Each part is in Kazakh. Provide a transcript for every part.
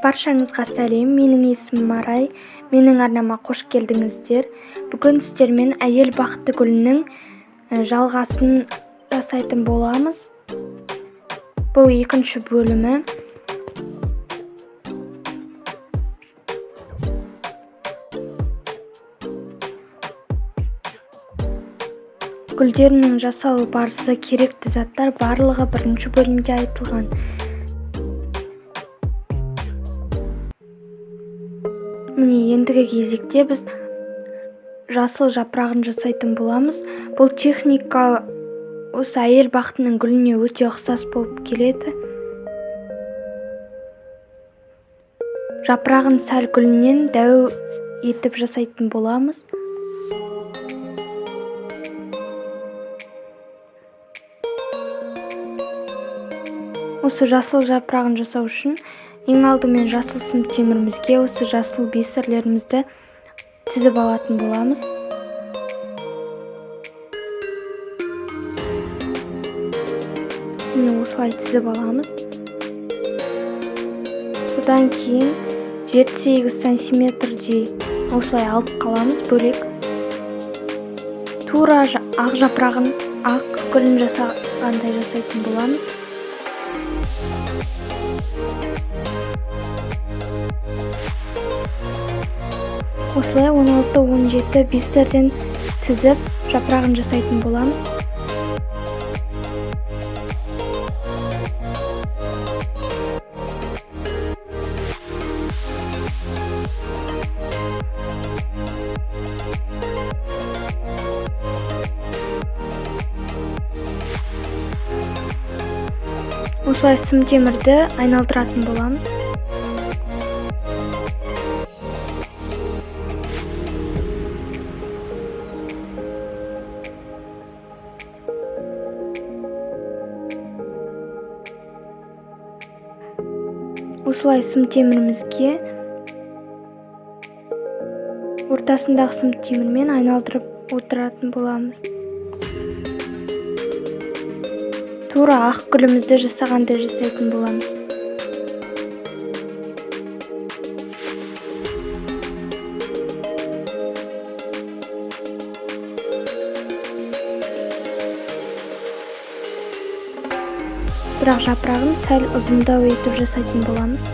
Баршаңызға сәлем, менің есімім Арай, менің арнама қош келдіңіздер. Бүгін сіздермен әйел бақыты гүлінің жалғасын жасайтын боламыз. Бұл екінші бөлімі. Гүлдерінің жасалу барысы, керекті заттар барлығы бірінші бөлімде айтылған. Міне ендігі кезекте біз жасыл жапырағын жасайтын боламыз. Бұл техника осы әйел бақытының гүліне өте ұқсас болып келеді. Жапырағын сәл гүлінен дәу етіп жасайтын боламыз. Осы жасыл жапырағын жасау үшін ең алдымен жасыл сым темірімізге осы жасыл бисерлерімізді тізіп алатын боламыз. Міне осылай тізіп аламыз. Содан кейін 7-8 сантиметрдей осылай алып қаламыз бөлек. Тура ақ жапырағын, ақ гүлін жасағандай жасайтын боламыз. Осылай 16-17 бисерден тізіп жапырағын жасайтын боламыз. Осылай сым темірді айналдыратын боламыз. Осылай сым темірімізге ортасындағы сым темірмен айналдырып отыратын боламыз. Тура ақ гүлімізді жасағандай жасайтын боламыз. Бірақ жапырағын сәл ұзындау етіп жасайтын боламыз.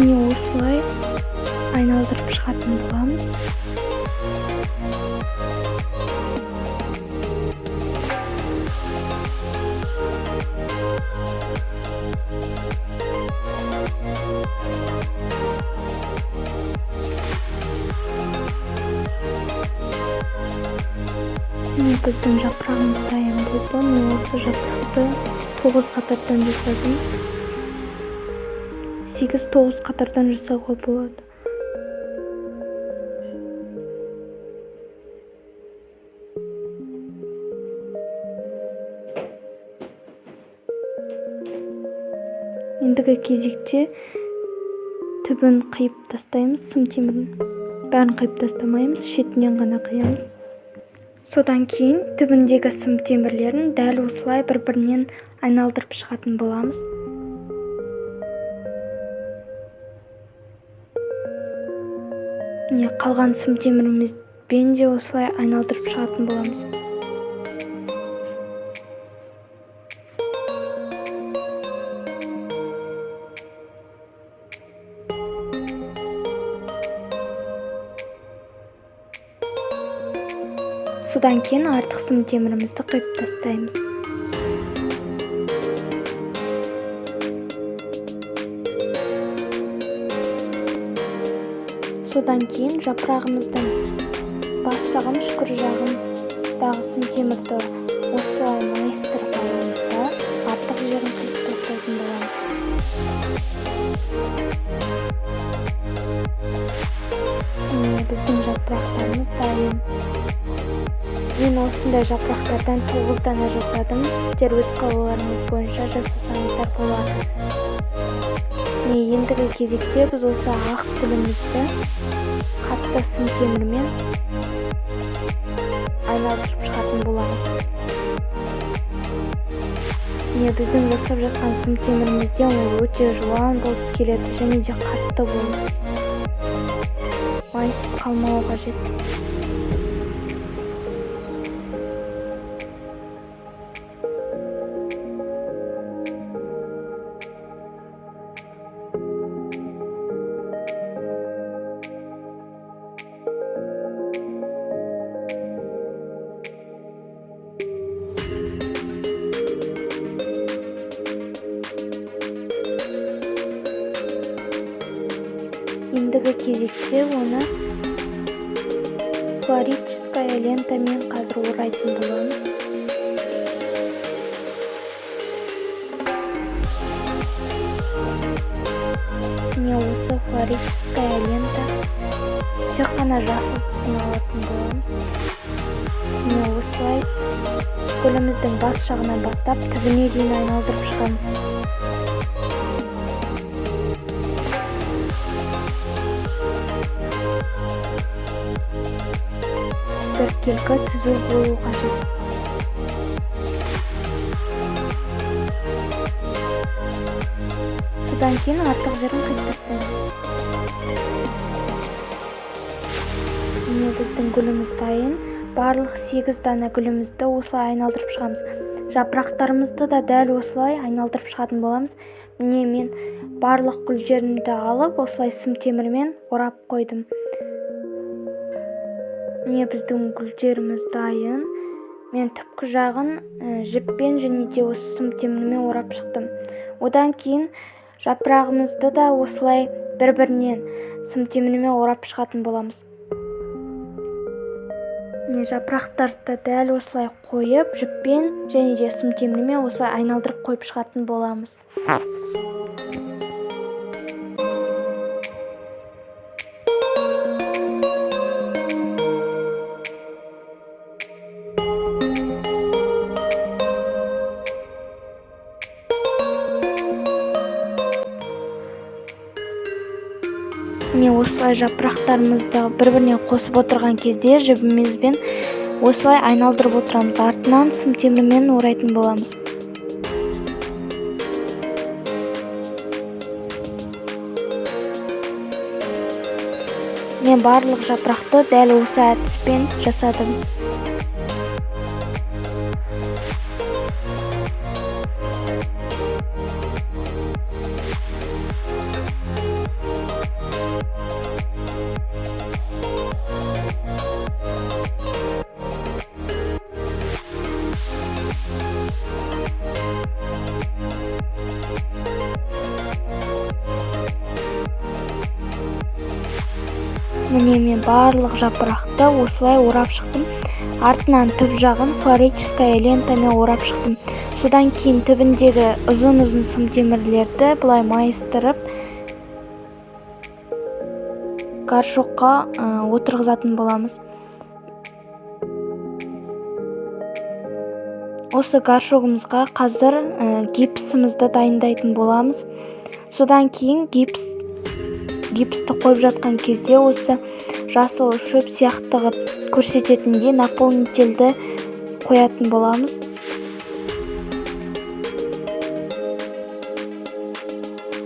Міне осылай айналдырып шығатын боламыз. Міне біздің жапырағымыз дайын болды. Мен осы жапырақты 9 қатардан жасадым. 8-9 қатардан жасауға болады. Ендігі кезекте түбін қиып тастаймыз, сым темірін. Бәрін қиып тастамаймыз, шетінен ғана қиямыз. Содан кейін түбіндегі сым темірлерін дәл осылай бір-бірінен айналдырып шығатын боламыз. Қалған сым темірімізбен де осылай айналдырып шығатын боламыз. Содан кейін артық сым темірімізді қиып тастаймыз. Содан кейін жапырағымыздың бас жағын, шүкір жағындағы сым темірді осылай майыстырып аламыз да артық жерін қиып тастайтын боламыз. Біздің жапырақтарымыз дайын. Мен осындай жапырақтардан 9 дана жасадым. Сіздер өз қалауларыңыз бойынша жасасаңыздар болады. Ендігі кезекте біз осы ақ гүлімізді қатты сым темірмен айналдырып шығатын боламыз. Біздің жасап жатқан сым темірімізде ол өте жуан болып келеді және де қатты болып. Майысып қалмауы қажет. Ендігі кезекте оны флорическая лентамен қазір орайтын боламыз. Міне осы флорическая лента тек қана жасыл түсін алатын боламыз. Міне осылай гүліміздің бас жағынан бастап түбіне дейін айналдырып шығамыз. Біркелкі түзу болу қажет. Содан кейін артық жерін қиып тастаймыз. Міне біздің гүліміз дайын. Барлық 8 дана гүлімізді осылай айналдырып шығамыз. Жапырақтарымызды да дәл осылай айналдырып шығатын боламыз. Міне мен барлық гүлдерімді алып осылай сым темірмен орап қойдым. Міне біздің гүлдеріміз дайын. Мен түпкі жағын жіппен және де осы сым темірмен орап шықтым. Одан кейін жапырағымызды да осылай бір-бірінен сым темірмен орап шығатын боламыз. Міне жапырақтарды дәл осылай қойып, жіппен және де сым темірмен осылай айналдырып қойып шығатын боламыз. Міне осылай жапырақтарымызды бір-біріне қосып отырған кезде жібімізбен осылай айналдырып отырамыз. Артынан сым темірмен орайтын боламыз. Мен барлық жапырақты дәл осы әдіспен жасадым. Міне мен барлық жапырақты осылай орап шықтым. Артынан түп жағын флорическая лентамен орап шықтым. Содан кейін түбіндегі ұзын-ұзын сым темірлерді бұлай майыстырып горшокқа отырғызатын боламыз. Осы горшогымызға қазір гипсімізді дайындайтын боламыз. Содан кейін гипсті қойып жатқан кезде осы жасыл шөп сияқты ғып көрсететіндей наполнительді қоятын боламыз.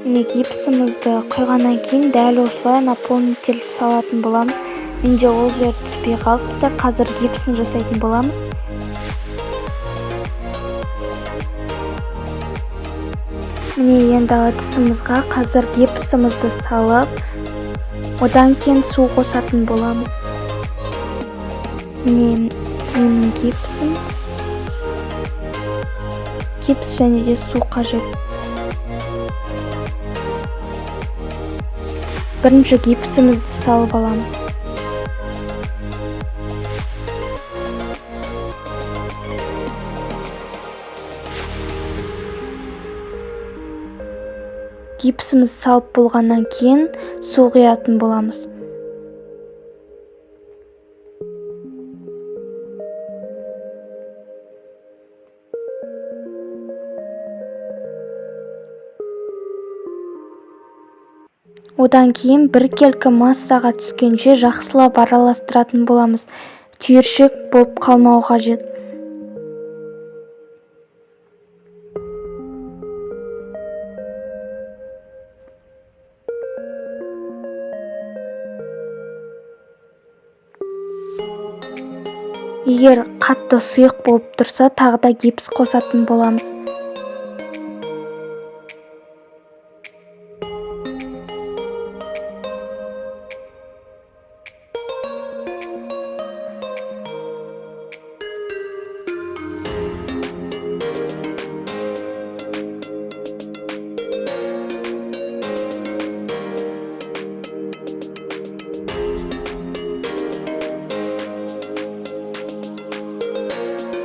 Міне гипсімізді құйғаннан кейін дәл осылай наполнительді салатын боламыз. Менде ол жер түспей қалыпты. Қазір гипсін жасайтын боламыз. Міне енді ыдысымызға қазір гипсімізді салып, одан кейін су қосатын боламыз. Міне менің гипсім. Гипс және де су қажет. Бірінші гипсімізді салып аламыз. Гипсіміз салып болғаннан кейін су құятын боламыз. Одан кейін біркелкі массаға түскенше жақсылап араластыратын боламыз. Түйіршік болып қалмау қажет. Егер қатты сұйық болып тұрса, тағы да гипс қосатын боламыз.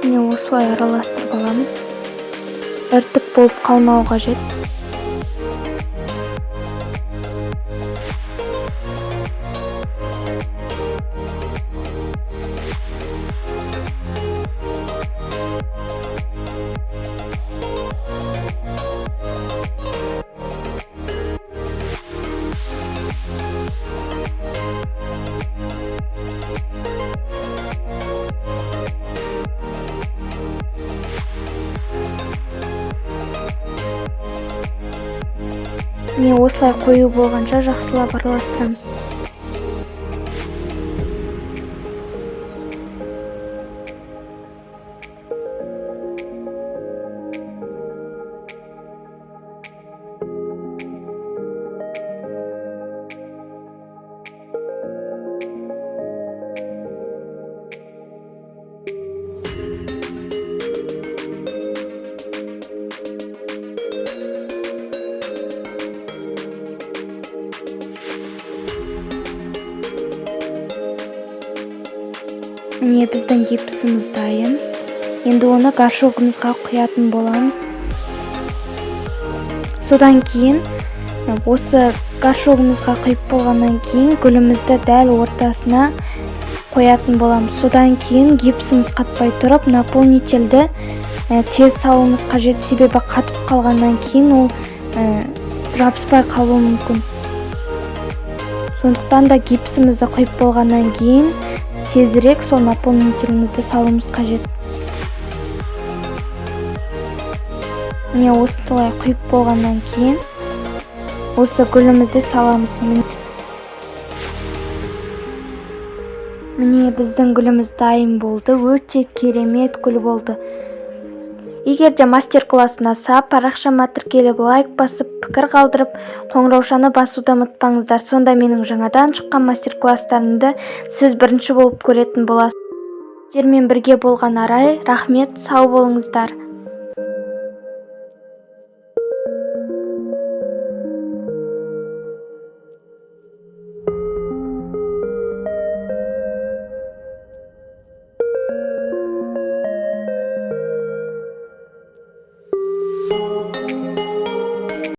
Міне осылай араластырып аламыз. Іртік болып қалмау қажет. Міне осылай қою болғанша жақсылап араластырамыз. Міне біздің гипсіміз дайын. Енді оны горшогымызға құятын боламыз. Содан кейін осы горшогымызға құйып болғаннан кейін гүлімізді дәл ортасына қоятын боламыз. Содан кейін гипсіміз қатпай тұрып, наполнительді тез салуымыз қажет, себебі қатып қалғаннан кейін ол жабыспай қалуы мүмкін. Сондықтан да гипсімізді құйып болғаннан кейін тезірек сол наполнительімізді салуымыз қажет. Міне осылай құйып болғаннан кейін осы гүлімізді саламыз. Міне біздің гүліміз дайын болды. Өте керемет гүл болды. Егер де мастер-класс ұнаса, парақшама тіркеліп лайк басып, пікір қалдырып, қоңыраушаны басуды ұмытпаңыздар. Сонда менің жаңадан шыққан мастер-класстарымды сіз бірінші болып көретін боласыз. Сіздермен бірге болған Арай, рахмет, сау болыңыздар.